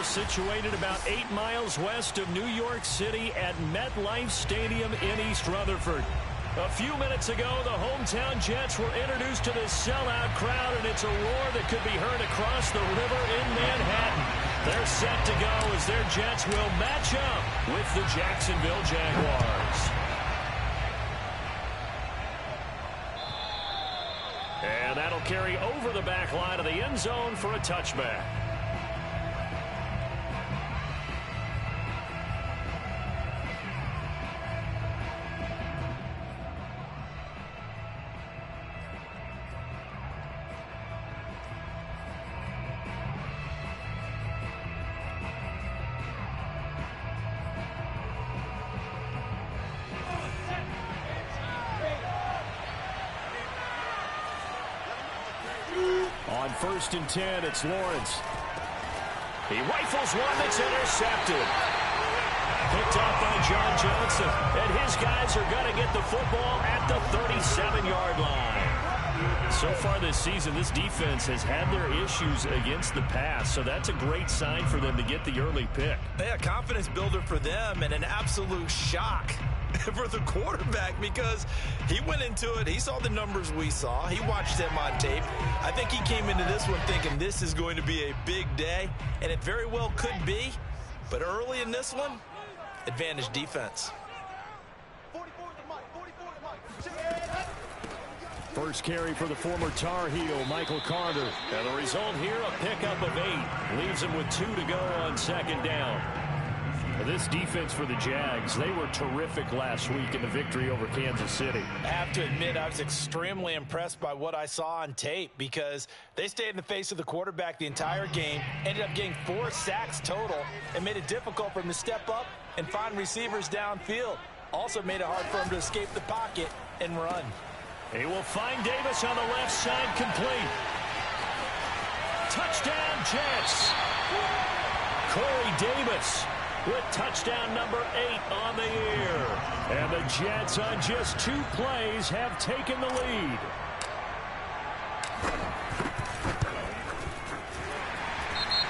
situated about 8 miles west of New York City at MetLife Stadium in East Rutherford. A few minutes ago, the hometown Jets were introduced to this sellout crowd, and it's a roar that could be heard across the river in Manhattan. They're set to go as their Jets will match up with the Jacksonville Jaguars. And that'll carry over the back line of the end zone for a touchback. On 1st and 10, it's Lawrence. He rifles one that's intercepted. Picked up by John Johnson. And his guys are going to get the football at the 37-yard line. So far this season, this defense has had their issues against the pass, so that's a great sign for them to get the early pick. Yeah, confidence builder for them and an absolute shock for the quarterback because he went into it. He saw the numbers we saw. He watched them on tape. I think he came into this one thinking this is going to be a big day, and it very well could be. But early in this one, advantage defense. First carry for the former Tar Heel, Michael Carter. And the result here, a pickup of 8. Leaves him with 2 to go on 2nd down. This defense for the Jags, they were terrific last week in the victory over Kansas City. I have to admit, I was extremely impressed by what I saw on tape because they stayed in the face of the quarterback the entire game, ended up getting 4 sacks total, and made it difficult for him to step up and find receivers downfield. Also made it hard for him to escape the pocket and run. He will find Davis on the left side, complete. Touchdown, Jets. Corey Davis with touchdown number 8 on the year. And the Jets on just 2 plays have taken the lead.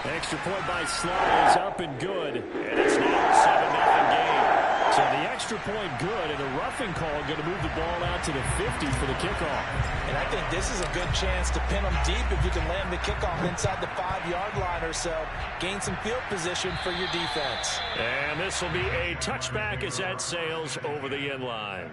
Extra point by Sly is up and good. And it's now a 7-0 game. So the extra point good, and a roughing call going to move the ball out to the 50 for the kickoff. And I think this is a good chance to pin them deep if you can land the kickoff inside the 5-yard line or so. Gain some field position for your defense. And this will be a touchback as that sails over the end line.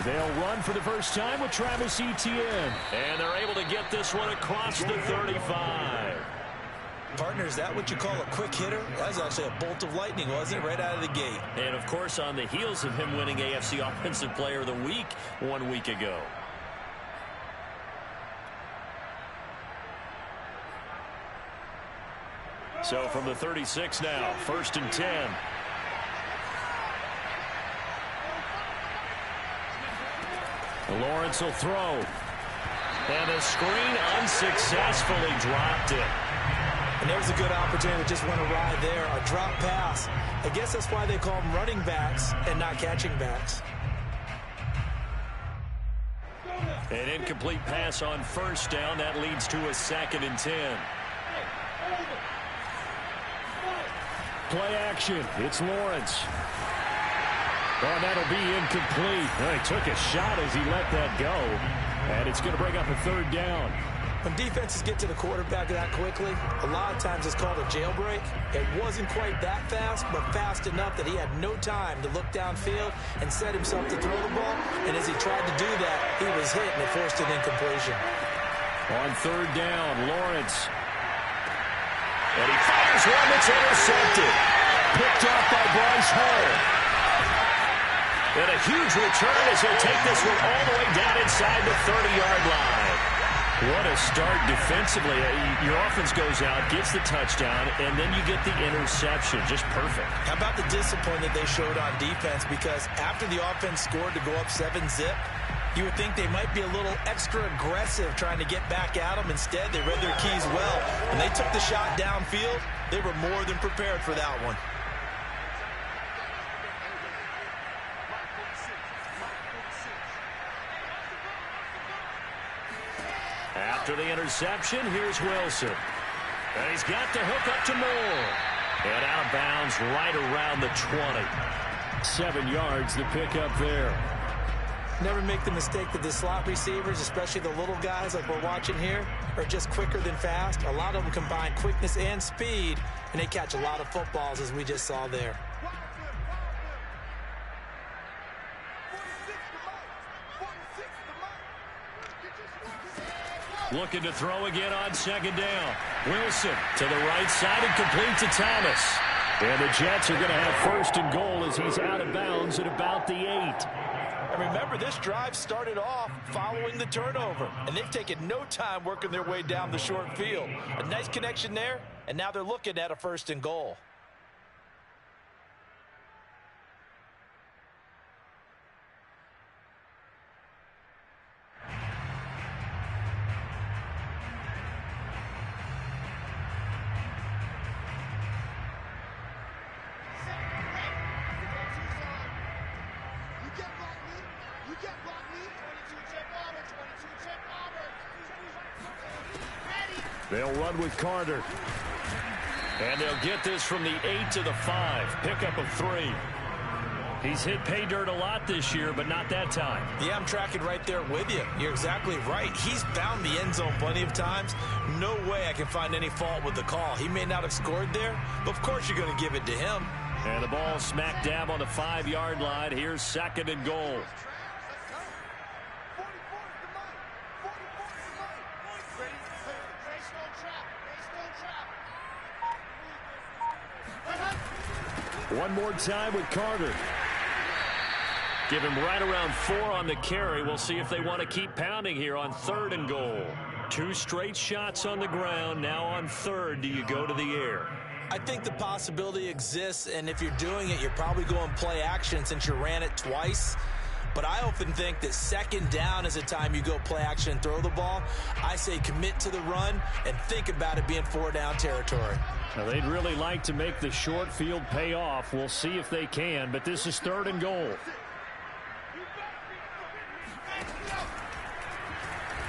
They'll run for the first time with Travis Etienne. And they're able to get this one across the 35. Partner, is that what you call a quick hitter? That was actually a bolt of lightning, wasn't it? Right out of the gate. And, of course, on the heels of him winning AFC Offensive Player of the Week 1 week ago. So from the 36 now, 1st and 10. Lawrence will throw. And the screen unsuccessfully dropped it. And there was a good opportunity that just went awry there. A drop pass. I guess that's why they call them running backs and not catching backs. An incomplete pass on 1st down. That leads to a 2nd and 10. Play action. It's Lawrence. And that'll be incomplete. He took a shot as he let that go. And it's going to bring up a 3rd down. When defenses get to the quarterback that quickly, a lot of times it's called a jailbreak. It wasn't quite that fast, but fast enough that he had no time to look downfield and set himself to throw the ball. And as he tried to do that, he was hit and it forced an incompletion. On 3rd down, Lawrence. And he fires one that's intercepted. Picked off by Bryce Hall. And a huge return as he'll take this one all the way down inside the 30-yard line. What a start defensively. Your offense goes out, gets the touchdown, and then you get the interception. Just perfect. How about the discipline that they showed on defense? Because after the offense scored to go up 7-zip, You would think they might be a little extra aggressive trying to get back at them. Instead, they read their keys well. When they took the shot downfield, they were more than prepared for that one. After the interception, here's Wilson. And he's got the hook up to Moore. And out of bounds right around the 20. 7 yards, the pickup there. Never make the mistake that the slot receivers, especially the little guys like we're watching here, are just quicker than fast. A lot of them combine quickness and speed, and they catch a lot of footballs, as we just saw there. Looking to throw again on second down. Wilson to the right side and complete to Thomas. And the Jets are going to have first and goal as he's out of bounds at about the 8. And remember, this drive started off following the turnover, and they've taken no time working their way down the short field. A nice connection there, and now they're looking at a first and goal. They'll run with Carter. And they'll get this from the 8 to the 5. Pickup of 3. He's hit pay dirt a lot this year, but not that time. Yeah, I'm tracking right there with you. You're exactly right. He's found the end zone plenty of times. No way I can find any fault with the call. He may not have scored there, but of course you're going to give it to him. And the ball smack dab on the 5-yard line. Here's second and goal. One more time with Carter. Give him right around 4 on the carry. We'll see if they want to keep pounding here on third and goal. 2 straight shots on the ground. Now on third, do you go to the air? I think the possibility exists, and if you're doing it, you're probably going play action since you ran it twice. But I often think that second down is a time you go play action and throw the ball. I say commit to the run and think about it being 4-down territory. Now, they'd really like to make the short field pay off. We'll see if they can, but this is third and goal.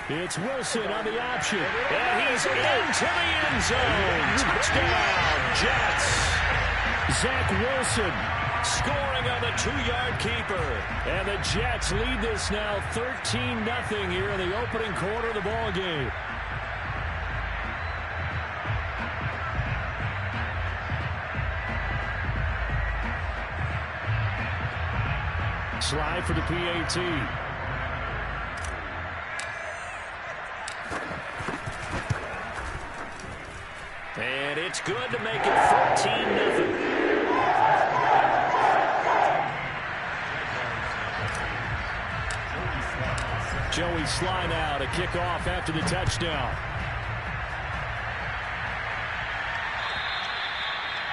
It's Wilson on the option, and he's into the end zone. Touchdown, Jets. Zach Wilson scoring on the 2-yard keeper. And the Jets lead this now 13-0 here in the opening quarter of the ball game. Slide for the PAT. And it's good to make it 14-0. Joey Slye now to kick off after the touchdown.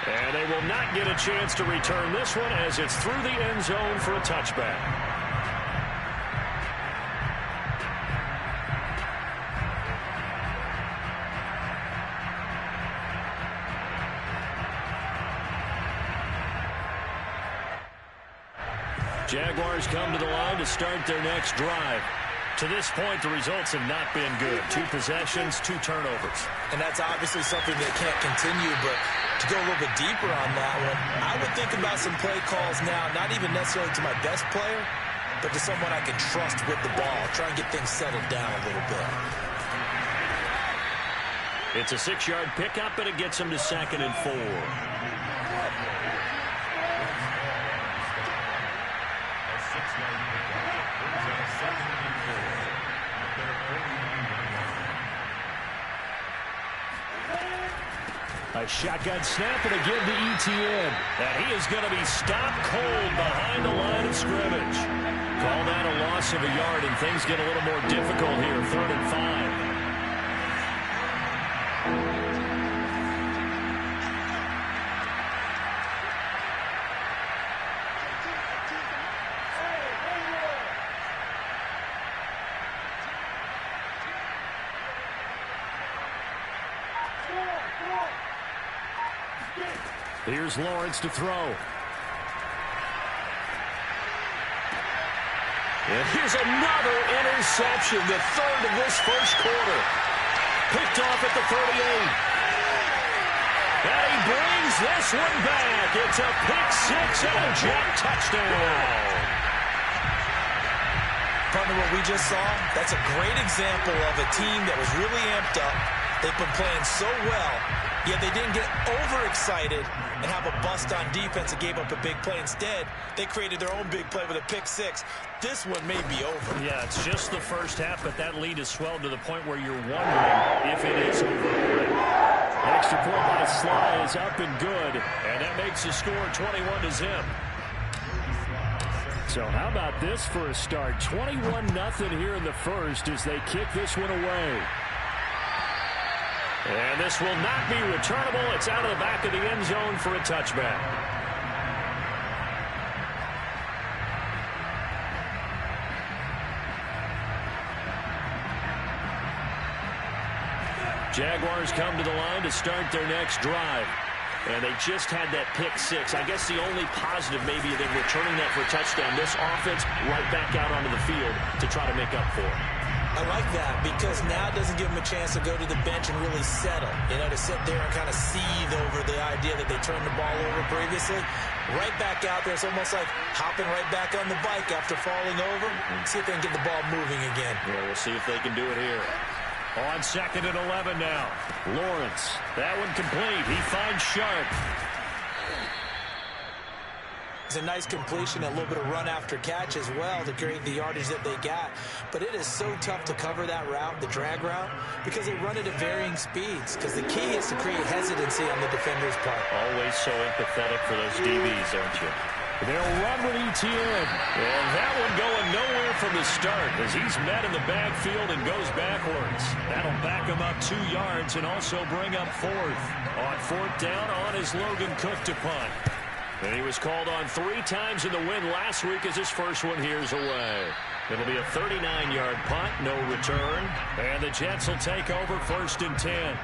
And they will not get a chance to return this one as it's through the end zone for a touchback. Jaguars come to the line to start their next drive. To this point, the results have not been good. 2 possessions, 2 turnovers. And that's obviously something that can't continue, but to go a little bit deeper on that one, I would think about some play calls now, not even necessarily to my best player, but to someone I can trust with the ball. Try and get things settled down a little bit. It's a 6-yard pickup, and it gets them to second and 4. A shotgun snap and a give to Etienne. And he is going to be stopped cold behind the line of scrimmage. Call that a loss of a yard, and things get a little more difficult here. 3rd and 5. Here's Lawrence to throw. And here's another interception, the third of this first quarter. Picked off at the 38. And he brings this one back. It's a pick-6 and a Jet touchdown. Partner, what we just saw, that's a great example of a team that was really amped up. They've been playing so well, yet they didn't get overexcited and have a bust on defense and gave up a big play. Instead, they created their own big play with a pick-6. This one may be over. Yeah, it's just the first half, but that lead has swelled to the point where you're wondering if it is over already. An extra point by Sly is up and good, and that makes the score 21-0. So how about this for a start? 21-0 here in the first as they kick this one away. And this will not be returnable. It's out of the back of the end zone for a touchback. Jaguars come to the line to start their next drive. And they just had that pick-6. I guess the only positive maybe than returning that for a touchdown, this offense right back out onto the field to try to make up for it. I like that because now it doesn't give them a chance to go to the bench and really settle. You know, to sit there and kind of seethe over the idea that they turned the ball over previously. Right back out there. It's almost like hopping right back on the bike after falling over. See if they can get the ball moving again. Yeah, we'll see if they can do it here. On 2nd and 11 now. Lawrence. That one complete. He finds Sharp. It's a nice completion, a little bit of run after catch as well to create the yardage that they got. But it is so tough to cover that route, the drag route, because they run it at varying speeds. Because the key is to create hesitancy on the defender's part. Always so empathetic for those DBs, aren't you? They'll run with ETN. And that one going nowhere from the start as he's met in the backfield and goes backwards. That'll back him up 2 yards and also bring up 4th. On 4th down on his Logan Cook to punt. And he was called on 3 times in the win last week as his first one here's away. It'll be a 39-yard punt, no return. And the Jets will take over 1st and 10.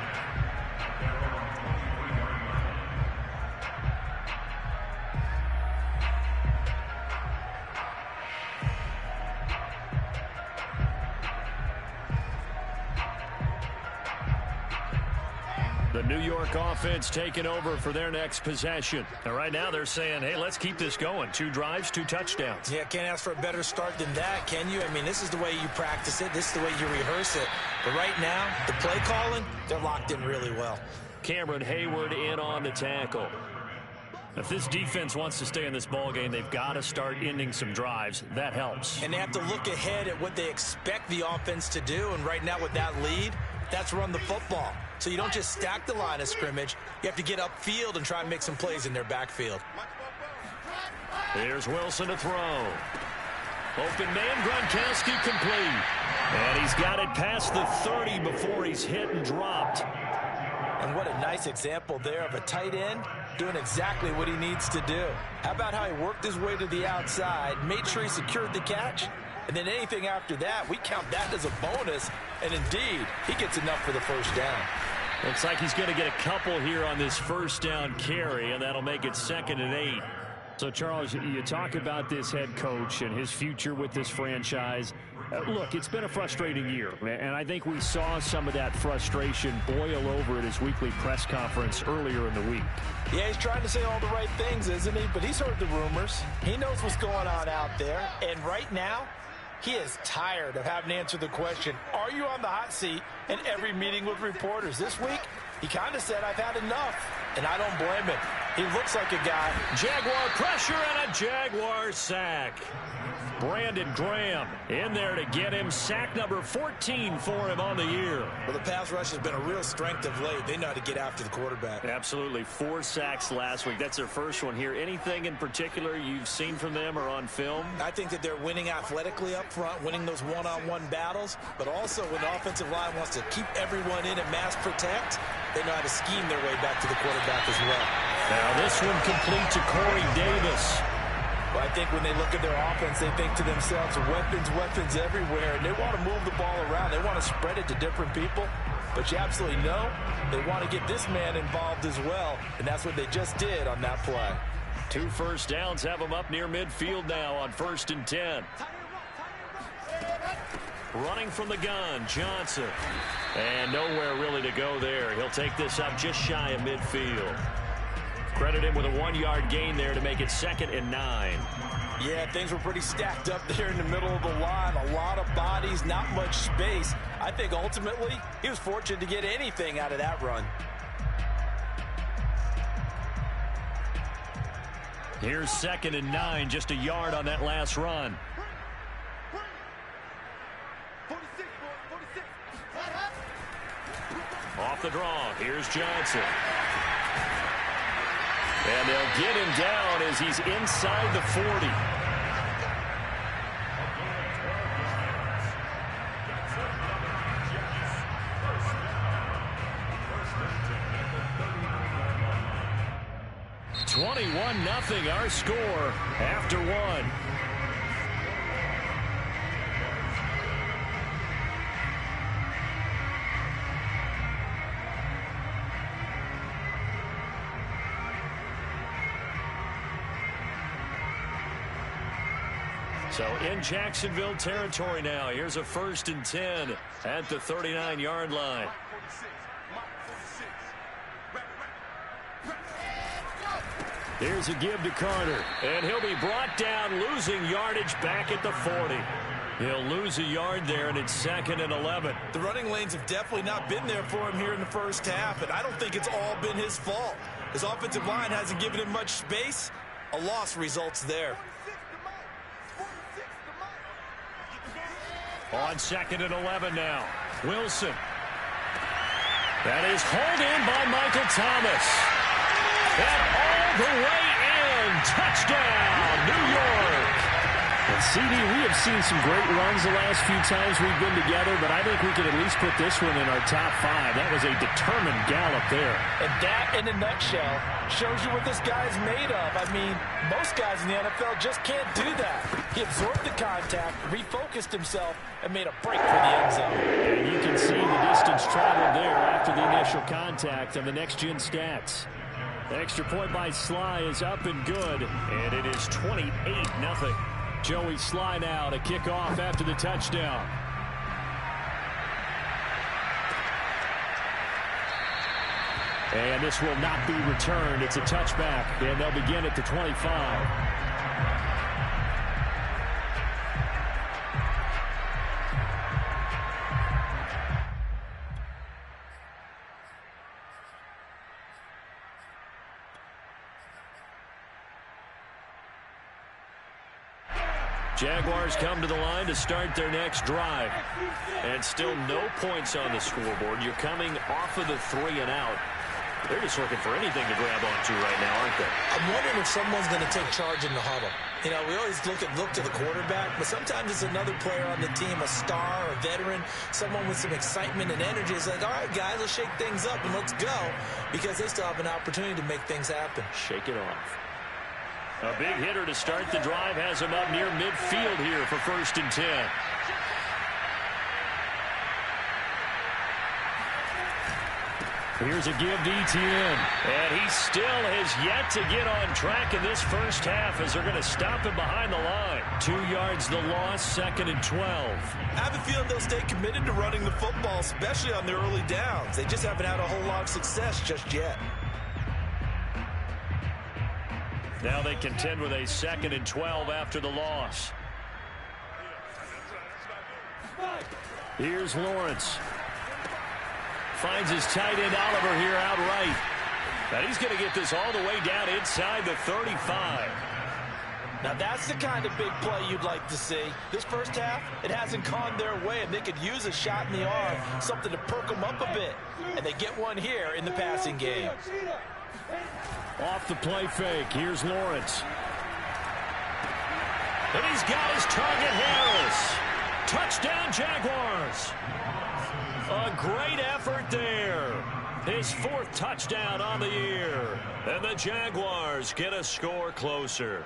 The New York offense taking over for their next possession. And right now they're saying, hey, let's keep this going. 2 drives, 2 touchdowns. Yeah, can't ask for a better start than that, can you? I mean, this is the way you practice it. This is the way you rehearse it. But right now, the play calling, they're locked in really well. Cameron Hayward in on the tackle. If this defense wants to stay in this ballgame, they've got to start ending some drives. That helps. And they have to look ahead at what they expect the offense to do. And right now with that lead, that's run the football. So you don't just stack the line of scrimmage. You have to get upfield and try and make some plays in their backfield. Here's Wilson to throw. Open man, Gronkowski complete. And he's got it past the 30 before he's hit and dropped. And what a nice example there of a tight end doing exactly what he needs to do. How about how he worked his way to the outside, made sure he secured the catch, and then anything after that, we count that as a bonus. And indeed, he gets enough for the first down. Looks like he's going to get a couple here on this first down carry, and that'll make it 2nd and 8. So, Charles, you talk about this head coach and his future with this franchise. Look, it's been a frustrating year, and I think we saw some of that frustration boil over at his weekly press conference earlier in the week. Yeah, he's trying to say all the right things, isn't he? But he's heard the rumors. He knows what's going on out there. And right now, he is tired of having to answer the question, are you on the hot seat in every meeting with reporters? This week, he kind of said, I've had enough. And I don't blame him. He looks like a guy. Jaguar pressure and a Jaguar sack. Brandon Graham in there to get him sack number 14 for him on the year. Well, the pass rush has been a real strength of late. They know how to get after the quarterback. Absolutely. 4 sacks last week. That's their first one here. Anything in particular you've seen from them or on film? I think that they're winning athletically up front, winning those one-on-one battles, but also when the offensive line wants to keep everyone in and mass protect, they know how to scheme their way back to the quarterback as well. Now this one complete to Corey Davis. Well, I think when they look at their offense, they think to themselves, weapons, weapons everywhere, and they want to move the ball around. They want to spread it to different people. but you absolutely know they want to get this man involved as well, and that's what they just did on that play. 2 first downs have them up near midfield now on 1st and 10. Running from the gun, Johnson. And nowhere really to go there. He'll take this up just shy of midfield. Credit him with a 1-yard gain there to make it 2nd and 9. Yeah, things were pretty stacked up there in the middle of the line. A lot of bodies, not much space. I think ultimately he was fortunate to get anything out of that run. Here's 2nd and 9, just a yard on that last run. Off the draw, here's Johnson. And they'll get him down as he's inside the 40. (21-0) our score after 1. So in Jacksonville territory now. Here's a 1st and 10 at the 39-yard line. Here's a give to Carter, and he'll be brought down, losing yardage back at the 40. He'll lose a yard there, and it's 2nd and 11. The running lanes have definitely not been there for him here in the first half, and I don't think it's all been his fault. His offensive line hasn't given him much space. A loss results there. On 2nd and 11 now. Wilson. That is hauled in by Michael Thomas. And all the way in. Touchdown, New York. And CD, we have seen some great runs the last few times we've been together, but I think we could at least put this one in our top 5. That was a determined gallop there. And that, in a nutshell, shows you what this guy is made of. I mean, most guys in the NFL just can't do that. He absorbed the contact, refocused himself, and made a break for the end zone. And you can see the distance traveled there after the initial contact on the next-gen stats. The extra point by Sly is up and good, and it is 28-0. Joey Sly now to kick off after the touchdown. And this will not be returned. It's a touchback, and they'll begin at the 25. Jaguars come to the line to start their next drive. And still no points on the scoreboard. You're coming off of the 3 and out. They're just looking for anything to grab onto right now, aren't they? I'm wondering if someone's going to take charge in the huddle. You know, we always look to the quarterback, but sometimes it's another player on the team, a star, a veteran, someone with some excitement and energy. It's like, all right, guys, let's shake things up and let's go, because they still have an opportunity to make things happen. Shake it off. A big hitter to start the drive has him up near midfield here for 1st and 10. Here's a give to Etienne. And he still has yet to get on track in this first half as they're going to stop him behind the line. 2 yards the loss, 2nd and 12. I have a feeling they'll stay committed to running the football, especially on their early downs. They just haven't had a whole lot of success just yet. Now they contend with a 2nd and 12 after the loss. Here's Lawrence. Finds his tight end Oliver here outright. And he's going to get this all the way down inside the 35. Now that's the kind of big play you'd like to see. This first half, it hasn't gone their way, and they could use a shot in the arm, something to perk them up a bit. And they get one here in the passing game. Off the play fake, here's Lawrence. And he's got his target, Harris. Touchdown, Jaguars. A great effort there. His 4th touchdown on the year. And the Jaguars get a score closer.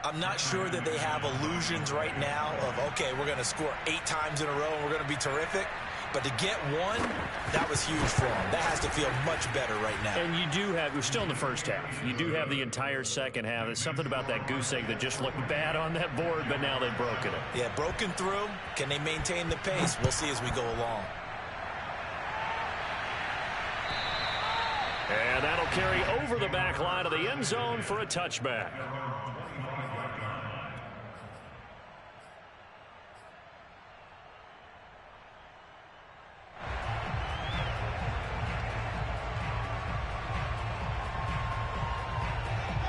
I'm not sure that they have illusions right now of, okay, we're going to score 8 times in a row and we're going to be terrific. But to get one, that was huge for him. That has to feel much better right now. And you do have, we're still in the first half. You do have the entire second half. There's something about that goose egg that just looked bad on that board, but now they've broken it. Yeah, broken through. Can they maintain the pace? We'll see as we go along. And that'll carry over the back line of the end zone for a touchback.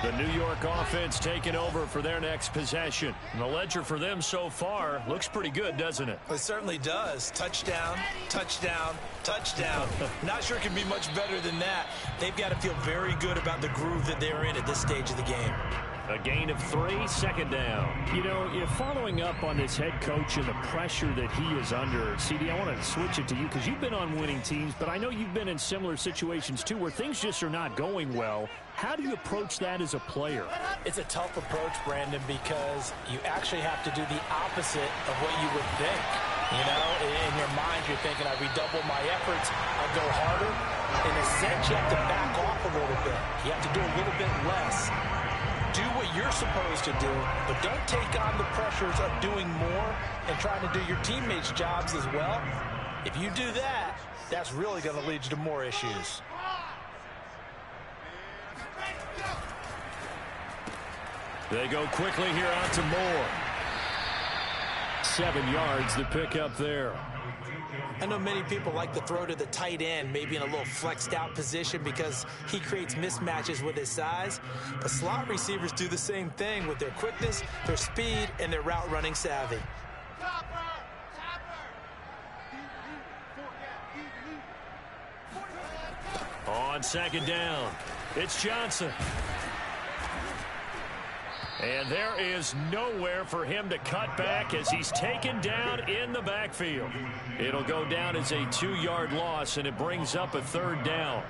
The New York offense taking over for their next possession. And the ledger for them so far looks pretty good, doesn't it? It certainly does. Touchdown, touchdown, touchdown. Not sure it can be much better than that. They've got to feel very good about the groove that they're in at this stage of the game. A gain of 3, second down. You know, you're following up on this head coach and the pressure that he is under. CD, I want to switch it to you because you've been on winning teams, but I know you've been in similar situations too where things just are not going well. How do you approach that as a player? It's a tough approach, Brandon, because you actually have to do the opposite of what you would think. You know, in your mind, you're thinking, I redouble my efforts, I'll go harder. In a sense, you have to back off a little bit. You have to do a little bit less. Do what you're supposed to do, but don't take on the pressures of doing more and trying to do your teammates' jobs as well. If you do that, that's really going to lead you to more issues. They go quickly here out to Moore. 7 yards to pick up there. I know many people like to throw to the tight end, maybe in a little flexed out position because he creates mismatches with his size. But slot receivers do the same thing with their quickness, their speed, and their route running savvy. On second down, it's Johnson. And there is nowhere for him to cut back as he's taken down in the backfield. It'll go down as a 2-yard loss, and it brings up a third down.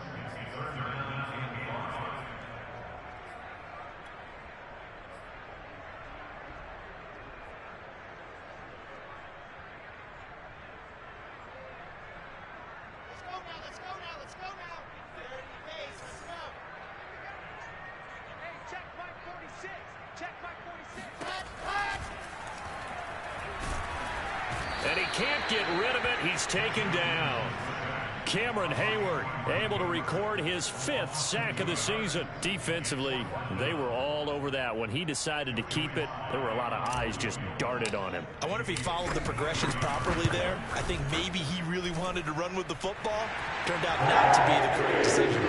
And he can't get rid of it. He's taken down. Cameron Hayward able to record his 5th sack of the season. Defensively, they were all over that. When he decided to keep it, there were a lot of eyes just darted on him. I wonder if he followed the progressions properly there. I think maybe he really wanted to run with the football. Turned out not to be the correct decision.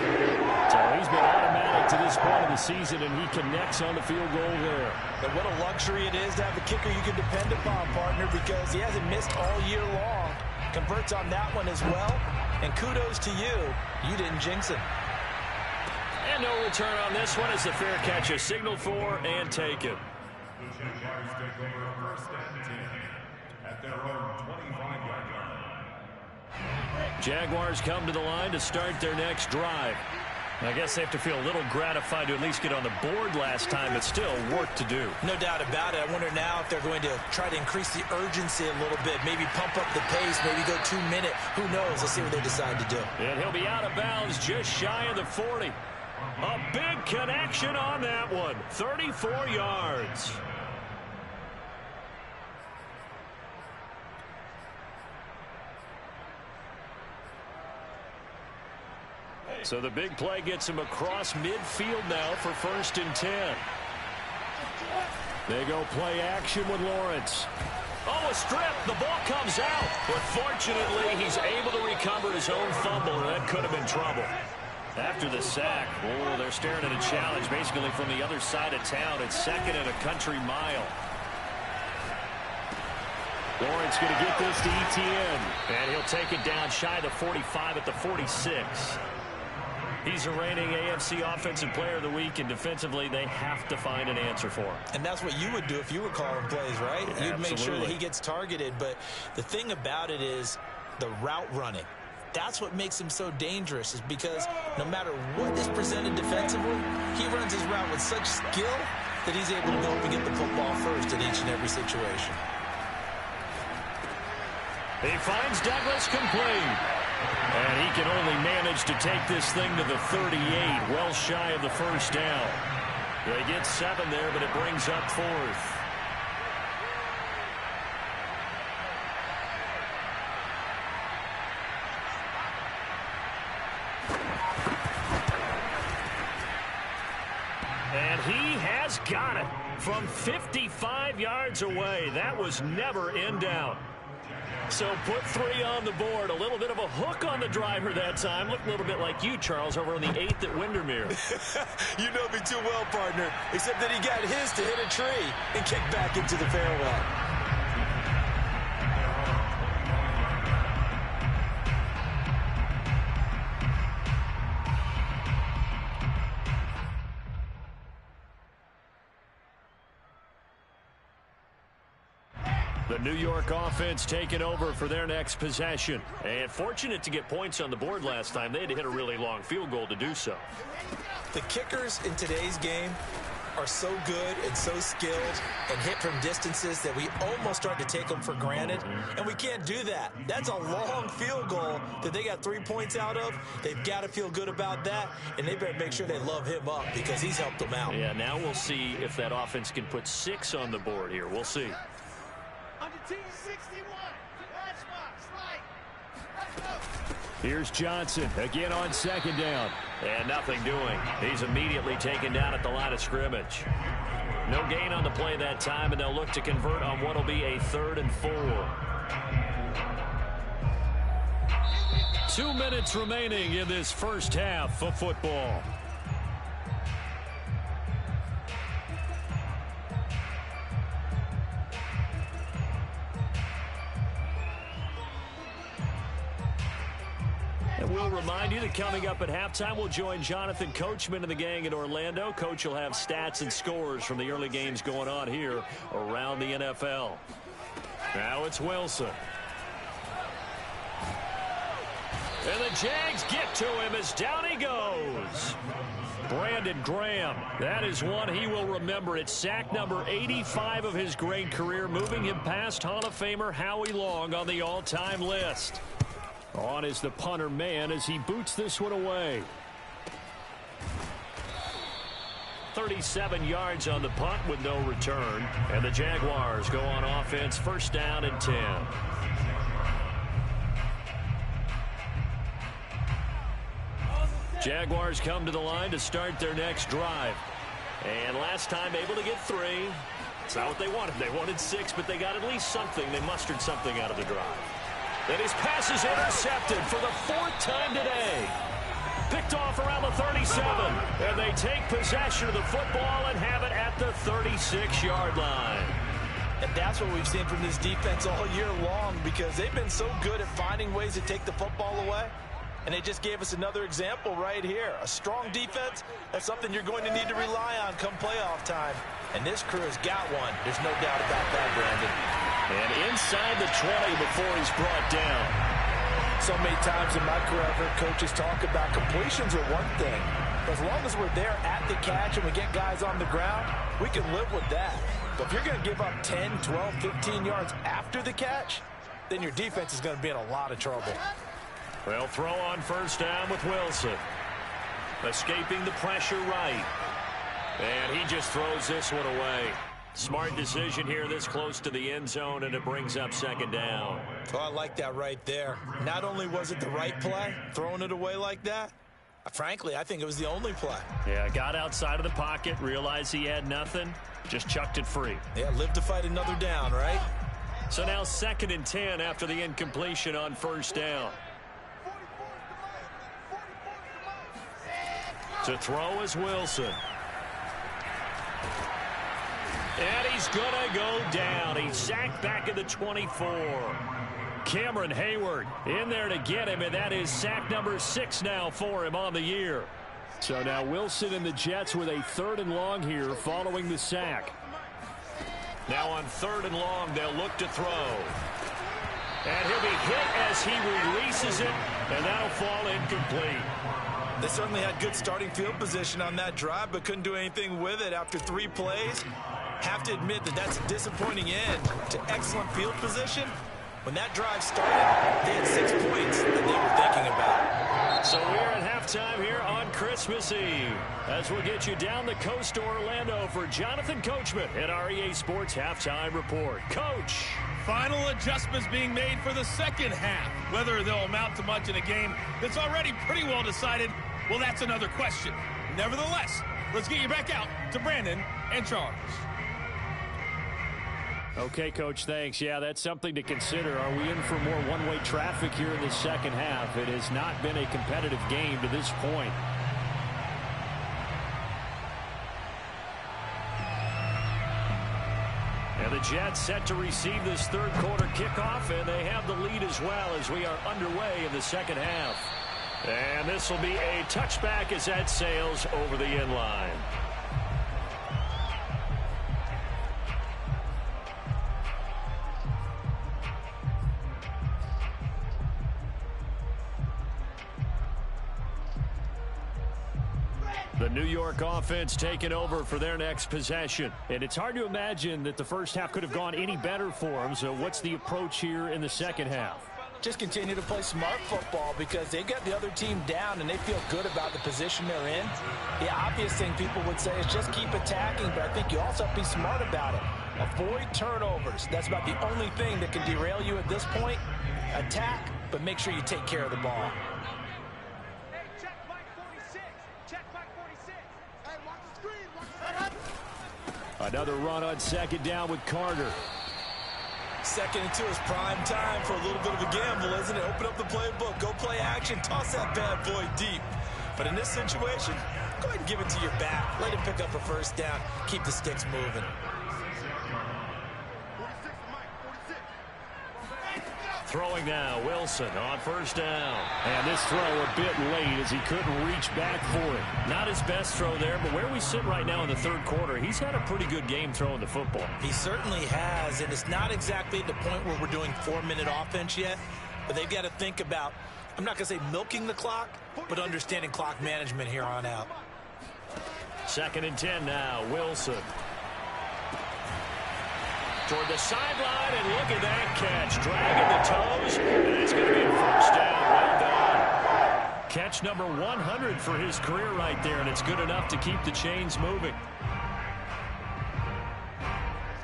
So he's been automatic to this point of the season, and he connects on the field goal there. And what a luxury it is to have a kicker you can depend upon, partner, because he hasn't missed all year long. Converts on that one as well. And kudos to you. You didn't jinx it. And no return on this one as the fair catch is signaled for and taken. The Jaguars take over first and 10 at their own 25-yard line. Jaguars come to the line to start their next drive. I guess they have to feel a little gratified to at least get on the board last time, but still work to do. No doubt about it. I wonder now if they're going to try to increase the urgency a little bit, maybe pump up the pace, maybe go 2-minute. Who knows? Let's see what they decide to do. And he'll be out of bounds just shy of the 40. A big connection on that one. 34 yards. So the big play gets him across midfield now for 1st and 10. They go play action with Lawrence. Oh, a strip. The ball comes out. But fortunately, he's able to recover his own fumble, and that could have been trouble. After the sack, oh, they're staring at a challenge basically from the other side of town. It's 2nd and a country mile. Lawrence going to get this to Etienne. And he'll take it down shy of the 45 at the 46. He's the reigning AFC Offensive Player of the Week, and defensively, they have to find an answer for him. And that's what you would do if you were calling plays, right? Yeah, you'd make sure that absolutely. he gets targeted. But the thing about it is the route running. That's what makes him so dangerous, is because no matter what is presented defensively, he runs his route with such skill that he's able to go up and get the football first in each and every situation. He finds Douglas complete. And he can only manage to take this thing to the 38, well shy of the first down. They get 7 there, but it brings up 4th. And he has got it from 55 yards away. That was never in doubt. So put 3 on the board. A little bit of a hook on the driver that time. Looked a little bit like you, Charles, over on the 8th at Windermere. You know me too well, partner, except that he got his to hit a tree and kick back into the fairway. The New York offense taking over for their next possession. And fortunate to get points on the board last time. They had to hit a really long field goal to do so. The kickers in today's game are so good and so skilled and hit from distances that we almost start to take them for granted. And we can't do that. That's a long field goal that they got 3 points out of. They've got to feel good about that. And they better make sure they love him up because he's helped them out. Yeah, now we'll see if that offense can put 6 on the board here. We'll see. Here's Johnson again on 2nd down. And nothing doing. He's immediately taken down at the line of scrimmage. No gain on the play that time, and they'll look to convert on what will be a 3rd and 4. 2 minutes remaining in this first half of football. We'll remind you that coming up at halftime, we'll join Jonathan Coachman and the gang in Orlando. Coach will have stats and scores from the early games going on here around the NFL. Now it's Wilson. And the Jags get to him as down he goes. Brandon Graham, that is one he will remember. It's sack number 85 of his great career, moving him past Hall of Famer Howie Long on the all-time list. On is the punter man as he boots this one away. 37 yards on the punt with no return. And the Jaguars go on offense, 1st down and 10. Jaguars come to the line to start their next drive. And last time able to get 3. It's not what they wanted. They wanted 6, but they got at least something. They mustered something out of the drive. And his pass is intercepted for the 4th time today. Picked off around the 37. And they take possession of the football and have it at the 36-yard line. And that's what we've seen from this defense all year long because they've been so good at finding ways to take the football away. And they just gave us another example right here. A strong defense, that's something you're going to need to rely on come playoff time. And this crew has got one. There's no doubt about that, Brandon. And inside the 20 before he's brought down. So many times in my career, I've heard coaches talk about completions are one thing. But as long as we're there at the catch and we get guys on the ground, we can live with that. But if you're going to give up 10, 12, 15 yards after the catch, then your defense is going to be in a lot of trouble. They'll throw on 1st down with Wilson. Escaping the pressure right. And he just throws this one away. Smart decision here this close to the end zone, and it brings up 2nd down. Oh, I like that right there. Not only was it the right play, throwing it away like that, frankly, I think it was the only play. Yeah, got outside of the pocket, realized he had nothing, just chucked it free. Yeah, live to fight another down, right? So now 2nd and 10 after the incompletion on 1st down. To throw is Wilson. And he's going to go down. He's sacked back at the 24. Cameron Hayward in there to get him, and that is sack number 6 now for him on the year. So now Wilson and the Jets with a 3rd and long here following the sack. Now on 3rd and long, they'll look to throw. And he'll be hit as he releases it, and that'll fall incomplete. They certainly had good starting field position on that drive, but couldn't do anything with it after 3 plays. Have to admit that that's a disappointing end to excellent field position, When that drive started, they had 6 points that they were thinking about. So we're at halftime here on Christmas Eve, as we'll get you down the coast to Orlando for Jonathan Coachman at our EA Sports Halftime Report. Coach. Final adjustments being made for the second half. Whether they'll amount to much in a game that's already pretty well decided, well, that's another question. Nevertheless, let's get you back out to Brandon and Charles. Okay, Coach, thanks. Yeah, that's something to consider. Are we in for more one-way traffic here in the second half? It has not been a competitive game to this point. And the Jets set to receive this third quarter kickoff, and they have the lead as well as we are underway in the second half. And this will be a touchback as that sails over the end line. The New York offense taking over for their next possession. And it's hard to imagine that the first half could have gone any better for them. So what's the approach here in the second half? Just continue to play smart football because they got the other team down and they feel good about the position they're in. The obvious thing people would say is just keep attacking, but I think you also have to be smart about it. Avoid turnovers. That's about the only thing that can derail you at this point. Attack, but make sure you take care of the ball. Another run on second down with Carter. Second and 2 is prime time for a little bit of a gamble, isn't it? Open up the playbook, go play action, toss that bad boy deep. But in this situation, go ahead and give it to your back. Let him pick up a first down. Keep the sticks moving. Throwing now, Wilson on first down. And this throw a bit late as he couldn't reach back for it. Not his best throw there, but where we sit right now in the third quarter, he's had a pretty good game throwing the football. He certainly has, and it's not exactly at the point where we're doing 4-minute offense yet, but they've got to think about, I'm not going to say milking the clock, but understanding clock management here on out. 2nd and 10 now, Wilson. Toward the sideline, and look at that catch. Dragging the toes, and it's going to be a first down. Well done. Catch number 100 for his career right there, and it's good enough to keep the chains moving.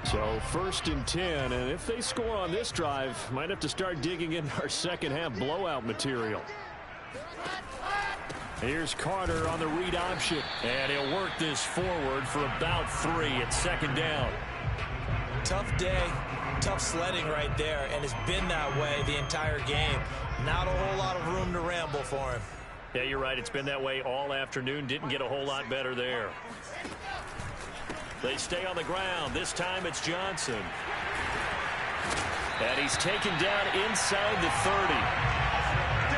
So 1st and 10, and if they score on this drive, might have to start digging into our second half blowout material. Here's Carter on the read option, and he'll work this forward for about 3 at second down. Tough day, tough sledding right there, and it's been that way the entire game. Not a whole lot of room to ramble for him. Yeah, you're right. It's been that way all afternoon. Didn't get a whole lot better there. They stay on the ground. This time it's Johnson. And he's taken down inside the 30.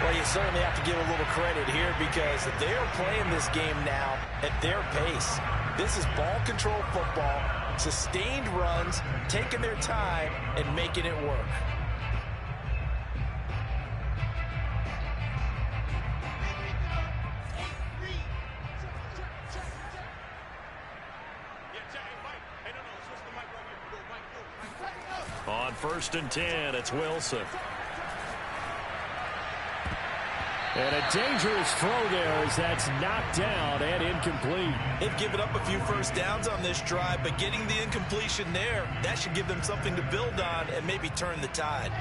Well, you certainly have to give a little credit here because they are playing this game now at their pace. This is ball control football, sustained runs, taking their time, and making it work. On 1st and 10, it's Wilson. And a dangerous throw there as that's knocked down and incomplete. They've given up a few first downs on this drive, but getting the incompletion there, that should give them something to build on and maybe turn the tide.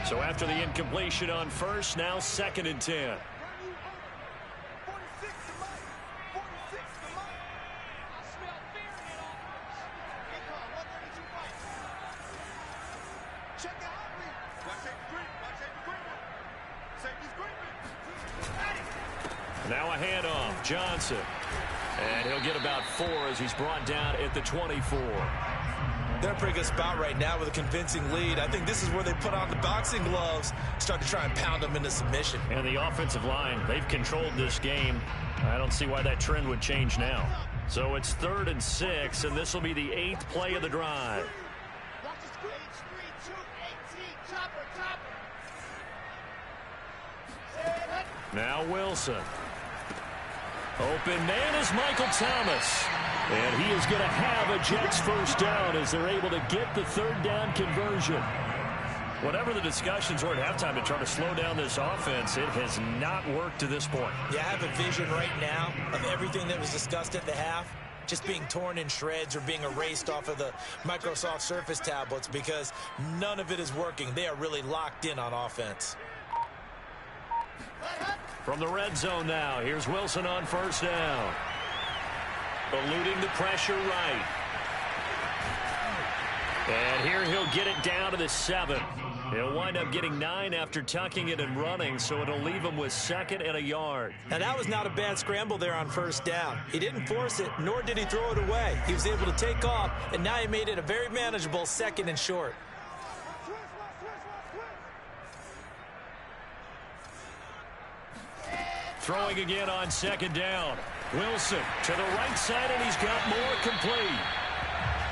So after the incompletion on first, now 2nd and 10. Now a handoff, Johnson. And he'll get about 4 as he's brought down at the 24. They're in a pretty good spot right now with a convincing lead. I think this is where they put on the boxing gloves, start to try and pound them into submission. And the offensive line, they've controlled this game. I don't see why that trend would change now. So it's 3rd and 6, and this will be the 8th play of the drive. Now Wilson. Open man is Michael Thomas. And he is going to have a Jets first down as they're able to get the 3rd down conversion. Whatever the discussions were at halftime to try to slow down this offense, it has not worked to this point. Yeah, I have a vision right now of everything that was discussed at the half just being torn in shreds or being erased off of the Microsoft Surface tablets because none of it is working. They are really locked in on offense. From the red zone now, here's Wilson on first down. Eluding the pressure right. And here he'll get it down to the 7. He'll wind up getting 9 after tucking it and running, so it'll leave him with 2nd and a yard. Now, that was not a bad scramble there on first down. He didn't force it, nor did he throw it away. He was able to take off, and now he made it a very manageable 2nd and short. Throwing again on 2nd down. Wilson to the right side, and he's got more complete.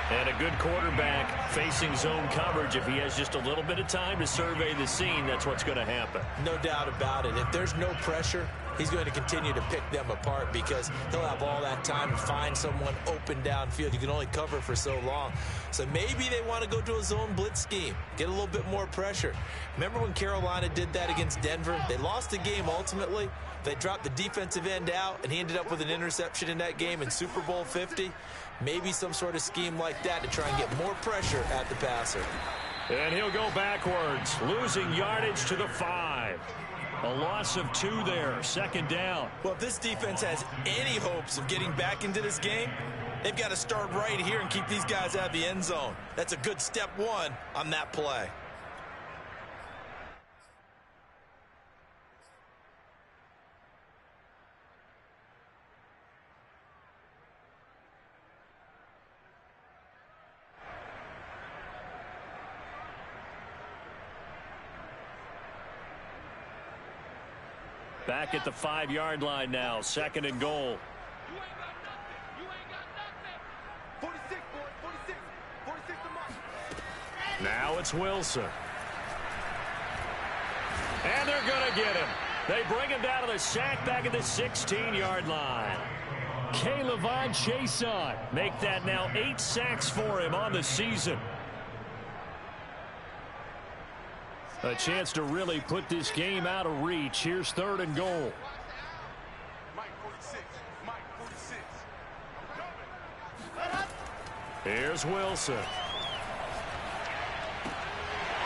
And a good quarterback facing zone coverage. If he has just a little bit of time to survey the scene, that's what's going to happen. No doubt about it. If there's no pressure, he's going to continue to pick them apart because he'll have all that time to find someone open downfield. You can only cover for so long. So maybe they want to go to a zone blitz scheme, get a little bit more pressure. Remember when Carolina did that against Denver? They lost the game ultimately. They dropped the defensive end out, and he ended up with an interception in that game in Super Bowl 50. Maybe some sort of scheme like that to try and get more pressure at the passer. And he'll go backwards, losing yardage to the 5. A loss of 2 there, 2nd down. Well, if this defense has any hopes of getting back into this game, they've got to start right here and keep these guys out of the end zone. That's a good step 1 on that play. Back at the 5-yard line now, 2nd and goal. Now it's Wilson. And they're going to get him. They bring him down to the sack back at the 16-yard line. K'Lavon Chaisson make that now 8 sacks for him on the season. A chance to really put this game out of reach. Here's 3rd and goal. Here's Wilson.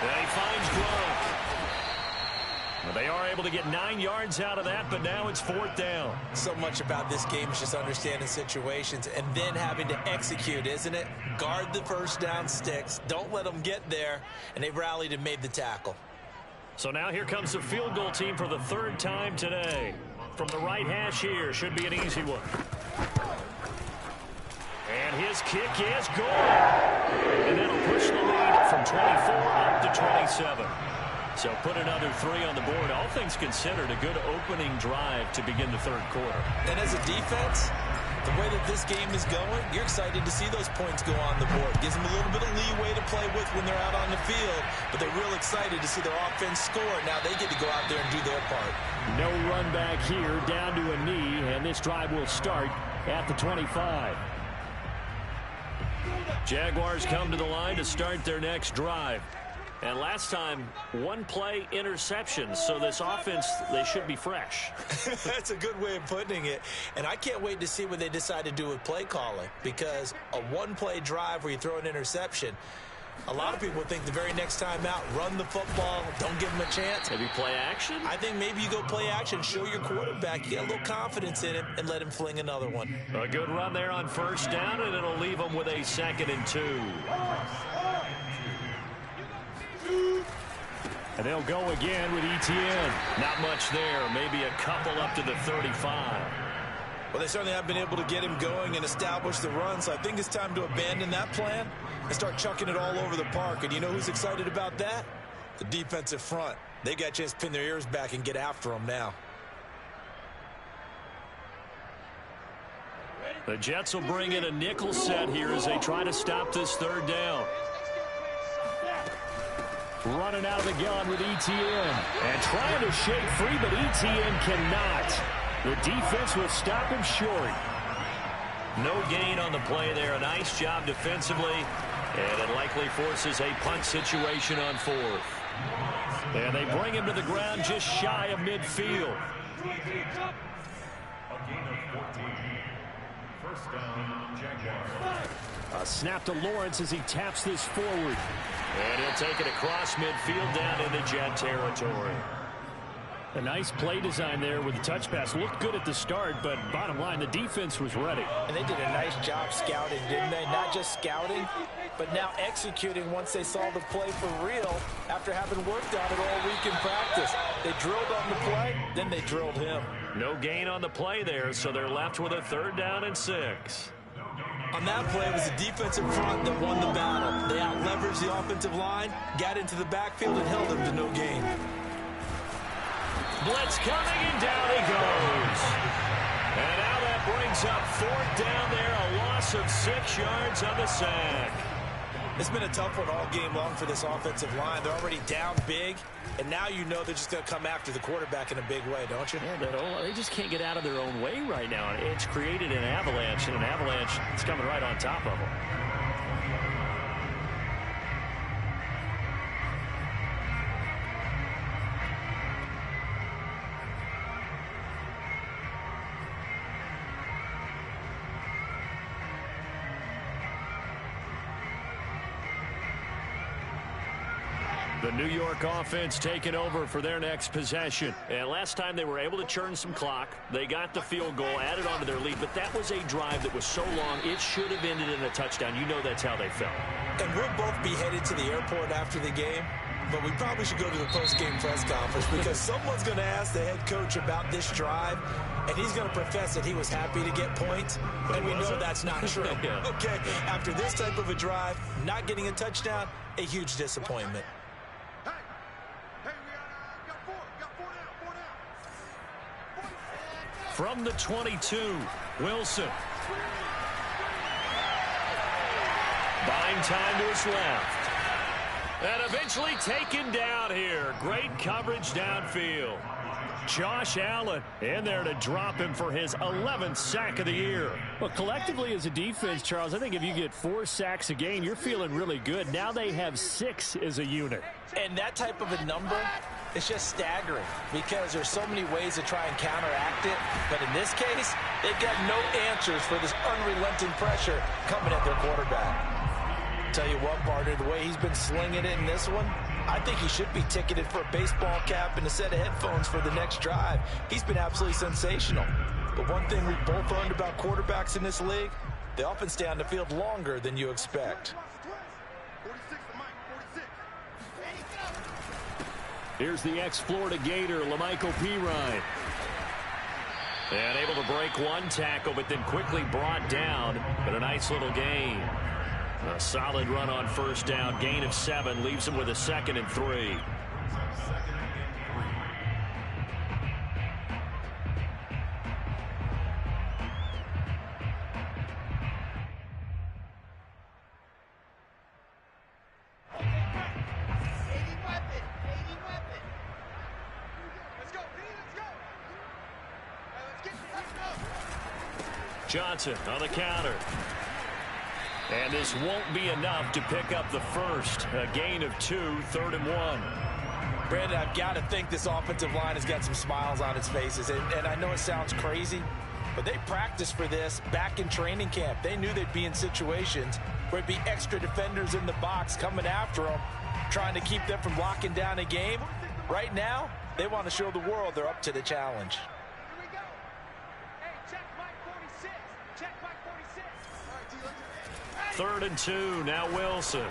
And he finds Gronk. Well, they are able to get 9 yards out of that, but now it's 4th down. So much about this game is just understanding situations and then having to execute, isn't it? Guard the first down sticks. Don't let them get there. And they rallied and made the tackle. So now here comes the field goal team for the 3rd time today. From the right hash here, should be an easy one. And his kick is good. And that'll push the lead from 24 up to 27. So put another 3 on the board. All things considered, a good opening drive to begin the 3rd quarter. And as a defense, the way that this game is going, you're excited to see those points go on the board. Gives them a little bit of leeway to play with when they're out on the field, but they're real excited to see their offense score. Now they get to go out there and do their part. No run back here, down to a knee, and this drive will start at the 25. Jaguars come to the line to start their next drive. And last time, 1-play interception. So this offense, they should be fresh. That's a good way of putting it. And I can't wait to see what they decide to do with play calling. Because a 1-play drive where you throw an interception, a lot of people think the very next time out, run the football, don't give them a chance. Maybe play action? I think maybe you go play action, show your quarterback, you get a little confidence in him, and let him fling another one. A good run there on first down, and it'll leave them with a 2nd and 2. And they'll go again with Etienne. Not much there. Maybe a couple up to the 35. Well, they certainly have been able to get him going and establish the run, so I think it's time to abandon that plan and start chucking it all over the park. And you know who's excited about that? The defensive front. They got a chance to pin their ears back and get after him now. The Jets will bring in a nickel set here as they try to stop this 3rd down. Running out of the gun with Etienne. And trying to shake free, but Etienne cannot. The defense will stop him short. No gain on the play there. A nice job defensively. And it likely forces a punt situation on 4th. And they bring him to the ground just shy of midfield. A gain of 14. First down, Jaguars. A snap to Lawrence as he taps this forward. And he'll take it across midfield down into Jet territory. A nice play design there with the touch pass. Looked good at the start, but bottom line, the defense was ready. And they did a nice job scouting, didn't they? Not just scouting, but now executing once they saw the play for real after having worked on it all week in practice. They drilled on the play, then they drilled him. No gain on the play there, so they're left with a 3rd down and 6. On that play, it was the defensive front that won the battle. They out-leveraged the offensive line, got into the backfield, and held them to no gain. Blitz coming, and down he goes. And now that brings up 4th down there, a loss of 6 yards on the sack. It's been a tough one all game long for this offensive line. They're already down big, and now you know they're just going to come after the quarterback in a big way, don't you? Yeah, they just can't get out of their own way right now. It's created an avalanche, and an avalanche is coming right on top of them. The New York offense taking over for their next possession. And last time they were able to churn some clock. They got the field goal, added on to their lead, but that was a drive that was so long, it should have ended in a touchdown. You know that's how they felt. And we'll both be headed to the airport after the game, but we probably should go to the post-game press conference because someone's going to ask the head coach about this drive, and he's going to profess that he was happy to get points, and we know that's not true. Yeah. Okay, after this type of a drive, not getting a touchdown, a huge disappointment. From the 22, Wilson. Buying time to his left. And eventually taken down here. Great coverage downfield. Josh Allen in there to drop him for his 11th sack of the year. Well, collectively as a defense, Charles, I think if you get 4 sacks a game, you're feeling really good. Now they have 6 as a unit. And that type of a number, it's just staggering because there's so many ways to try and counteract it. But in this case, they've got no answers for this unrelenting pressure coming at their quarterback. Tell you what, partner, the way he's been slinging it in this one, I think he should be ticketed for a baseball cap and a set of headphones for the next drive. He's been absolutely sensational. But one thing we've both learned about quarterbacks in this league, they often stay on the field longer than you expect. Here's the ex-Florida Gator, Lamichael Pirine. And able to break one tackle, but then quickly brought down. But a nice little gain. A solid run on first down. Gain of 7 leaves him with a 2nd and 3. Johnson on the counter. And this won't be enough to pick up the first. A gain of 2, 3rd and 1. Brandon, I've got to think this offensive line has got some smiles on its faces. And I know it sounds crazy, but they practiced for this back in training camp. They knew they'd be in situations where it'd be extra defenders in the box coming after them, trying to keep them from locking down a game. Right now, they want to show the world they're up to the challenge. 3rd and 2. Now Wilson.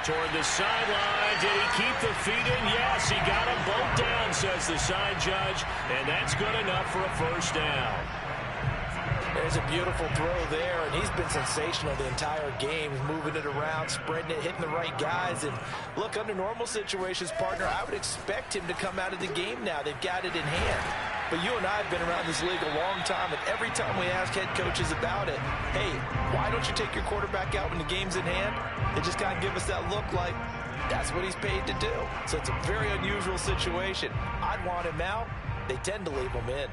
Toward the sideline. Did he keep the feet in? Yes, he got them both down, says the side judge. And that's good enough for a first down. There's a beautiful throw there, and he's been sensational the entire game. He's moving it around, spreading it, hitting the right guys. And look, under normal situations, partner, I would expect him to come out of the game now. They've got it in hand. But you and I have been around this league a long time, and every time we ask head coaches about it, hey, why don't you take your quarterback out when the game's in hand? They just kind of give us that look like that's what he's paid to do. So it's a very unusual situation. I'd want him out. They tend to leave him in.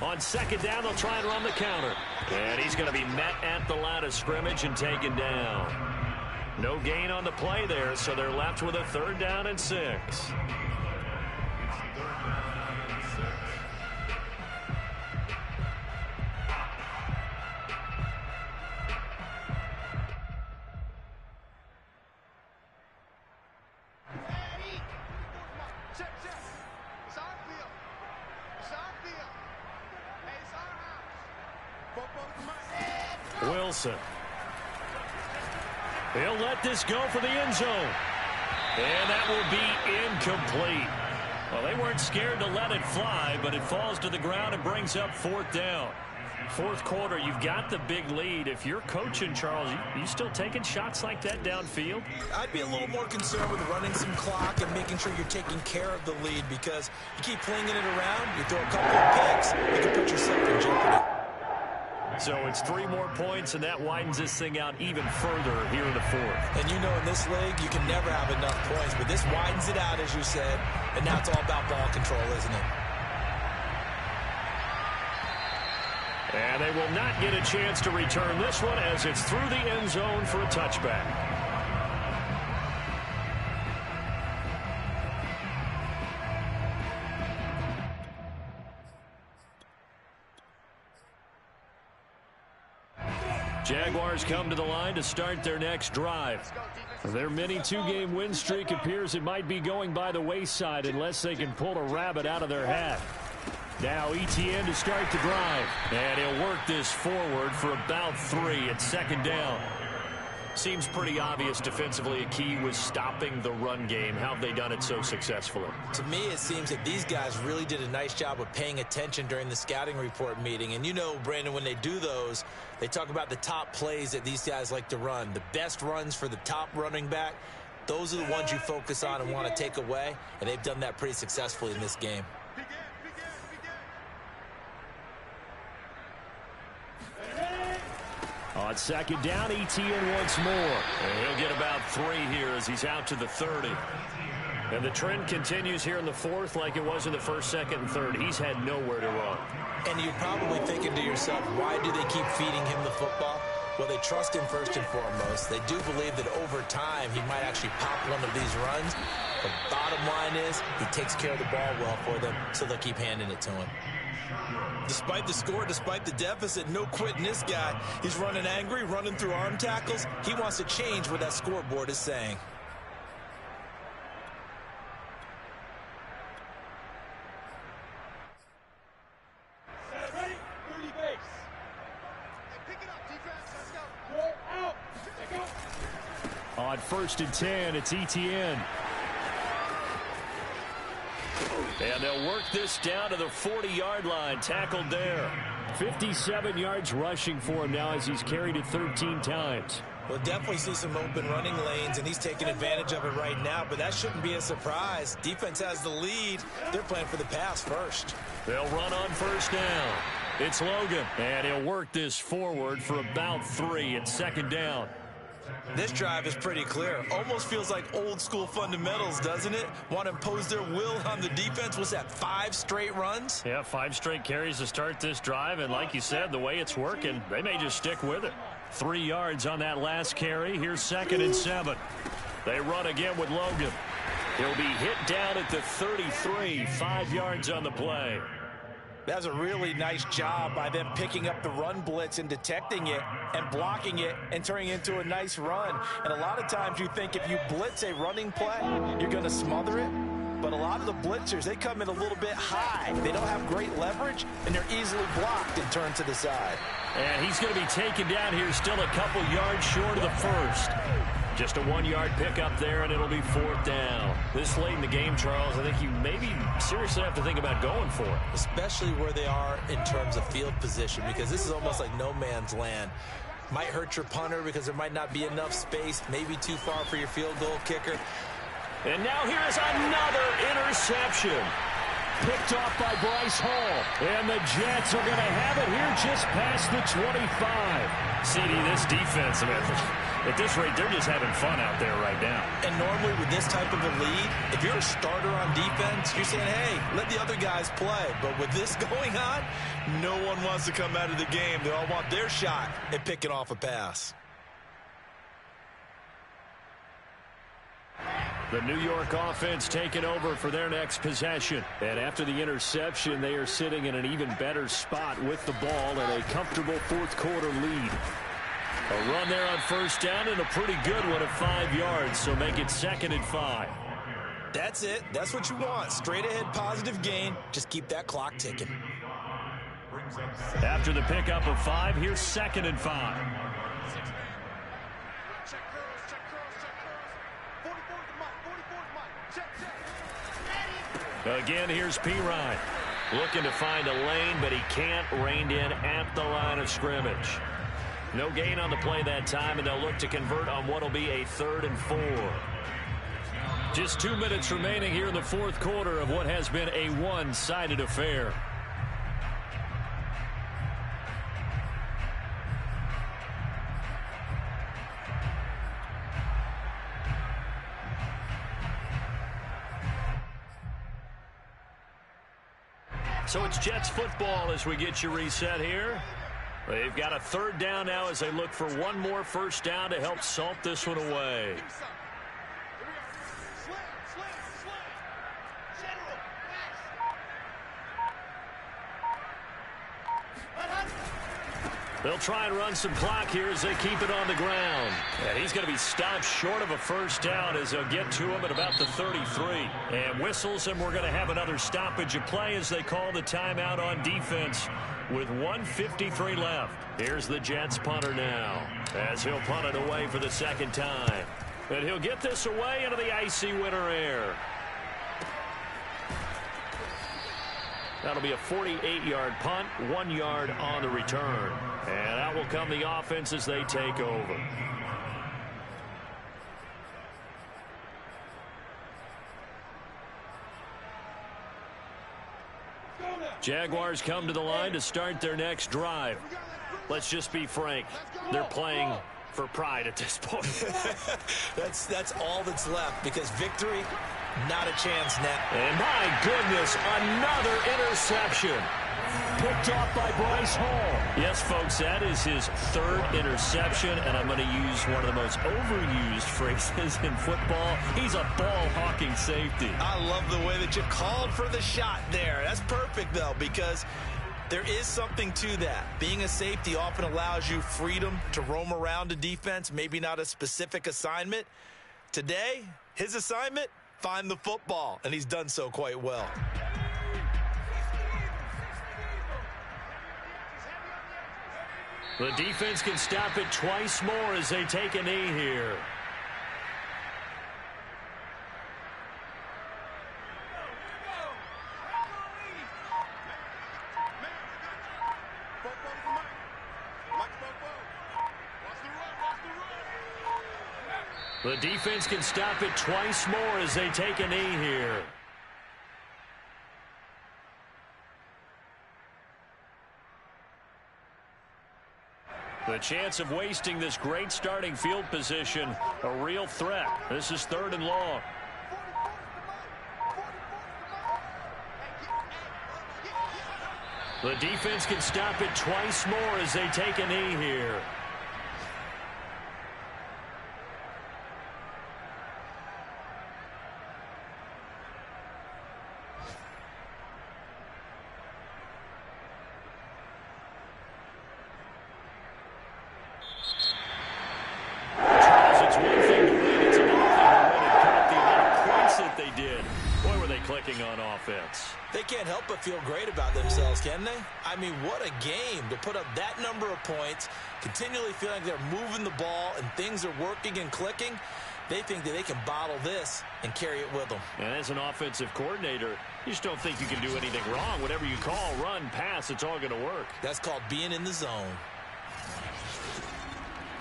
On second down, they'll try and run the counter. And he's going to be met at the line of scrimmage and taken down. No gain on the play there, so they're left with a 3rd down and 6. Wilson. He'll let this go for the end zone. And that will be incomplete. Well, they weren't scared to let it fly, but it falls to the ground and brings up 4th down. 4th quarter, you've got the big lead. If you're coaching, Charles, you still taking shots like that downfield? I'd be a little more concerned with running some clock and making sure you're taking care of the lead, because you keep flinging it around, you throw a couple of picks, you can put yourself in jeopardy. So it's 3 more points, and that widens this thing out even further here in the 4th. And you know, in this league, you can never have enough points, but this widens it out, as you said, and now it's all about ball control, isn't it? And they will not get a chance to return this one as it's through the end zone for a touchback. Jaguars come to the line to start their next drive. Their mini 2-game win streak appears it might be going by the wayside unless they can pull a rabbit out of their hat. Now Etienne to start the drive. And he'll work this forward for about 3 at 2nd down. Seems pretty obvious defensively a key was stopping the run game. How have they done it so successfully? To me, it seems that these guys really did a nice job of paying attention during the scouting report meeting. And you know, Brandon, when they do those, they talk about the top plays that these guys like to run. The best runs for the top running back, those are the ones you focus on and want to take away. And they've done that pretty successfully in this game. On 2nd down, Etienne once more. And he'll get about 3 here as he's out to the 30. And the trend continues here in the 4th like it was in the 1st, 2nd, and 3rd. He's had nowhere to run. And you're probably thinking to yourself, why do they keep feeding him the football? Well, they trust him first and foremost. They do believe that over time he might actually pop one of these runs. The bottom line is he takes care of the ball well for them, so they'll keep handing it to him. Despite the score, despite the deficit, no quitting this guy. He's running angry, running through arm tackles. He wants to change what that scoreboard is saying. Ready? 30 base. Pick it up, defense. Let's go. Roll out. Let's go. On 1st and 10, it's Etienne. And they'll work this down to the 40-yard line. Tackled there. 57 yards rushing for him now as he's carried it 13 times. We'll definitely see some open running lanes, and he's taking advantage of it right now, but that shouldn't be a surprise. Defense has the lead. They're playing for the pass first. They'll run on 1st down. It's Logan, and he'll work this forward for about 3 at 2nd down. This drive is pretty clear. Almost feels like old school fundamentals, doesn't it? Want to impose their will on the defense. Was that 5 straight runs? Yeah, 5 straight carries to start this drive. And like you said, the way it's working, they may just stick with it. 3 yards on that last carry. Here's 2nd and 7. They run again with Logan. He'll be hit down at the 33. 5 yards on the play. That's a really nice job by them picking up the run blitz and detecting it and blocking it and turning it into a nice run. And a lot of times you think if you blitz a running play, you're going to smother it. But a lot of the blitzers, they come in a little bit high. They don't have great leverage, and they're easily blocked and turned to the side. And he's going to be taken down here still a couple yards short of the first. Just a 1-yard pickup there, and it'll be 4th down. This late in the game, Charles, I think you maybe seriously have to think about going for it. Especially where they are in terms of field position, because this is almost like no man's land. Might hurt your punter because there might not be enough space, maybe too far for your field goal kicker. And now here is another interception. picked off by Bryce Hall. And the Jets are going to have it here just past the 25. CD, this defense, at this rate, they're just having fun out there right now. And normally with this type of a lead, if you're a starter on defense, you're saying, hey, let the other guys play. But with this going on, no one wants to come out of the game. They all want their shot at picking off a pass. The New York offense taking over for their next possession. And after the interception, they are sitting in an even better spot with the ball and a comfortable fourth quarter lead. A run there on first down and a pretty good one at 5 yards, so make it 2nd and 5. That's it. That's what you want. Straight ahead positive gain. Just keep that clock ticking. After the pickup of 5, here's 2nd and 5. Again, here's Pirine. Looking to find a lane, but he can't. Reined in at the line of scrimmage. No gain on the play that time, and they'll look to convert on what will be a 3rd and 4. Just 2 minutes remaining here in the fourth quarter of what has been a one-sided affair. So it's Jets football as we get you reset here. They've got a 3rd down now as they look for one more first down to help salt this one away. They'll try and run some clock here as they keep it on the ground. And he's going to be stopped short of a first down as they'll get to him at about the 33. And whistles, and we're going to have another stoppage of play as they call the timeout on defense with 1:53 left. Here's the Jets punter now as he'll punt it away for the 2nd time. And he'll get this away into the icy winter air. That'll be a 48-yard punt, 1 yard on the return. And out will come the offense as they take over. Jaguars come to the line to start their next drive. Let's just be frank. They're playing for pride at this point. That's all that's left, because victory, not a chance net. And my goodness, another interception. Picked off by Bryce Hall. Yes, folks, that is his 3rd interception, and I'm going to use one of the most overused phrases in football. He's a ball-hawking safety. I love the way that you called for the shot there. That's perfect, though, because there is something to that. Being a safety often allows you freedom to roam around a defense, maybe not a specific assignment. Today, his assignment, find the football, and he's done so quite well. The defense can stop it twice more as they take a knee here. The defense can stop it twice more as they take a knee here. The chance of wasting this great starting field position, a real threat. This is 3rd and long. The defense can stop it twice more as they take a knee here. They can't help but feel great about themselves, can they? I mean, what a game to put up that number of points, continually feeling like they're moving the ball and things are working and clicking. They think that they can bottle this and carry it with them. And as an offensive coordinator, you just don't think you can do anything wrong. Whatever you call, run, pass, it's all going to work. That's called being in the zone.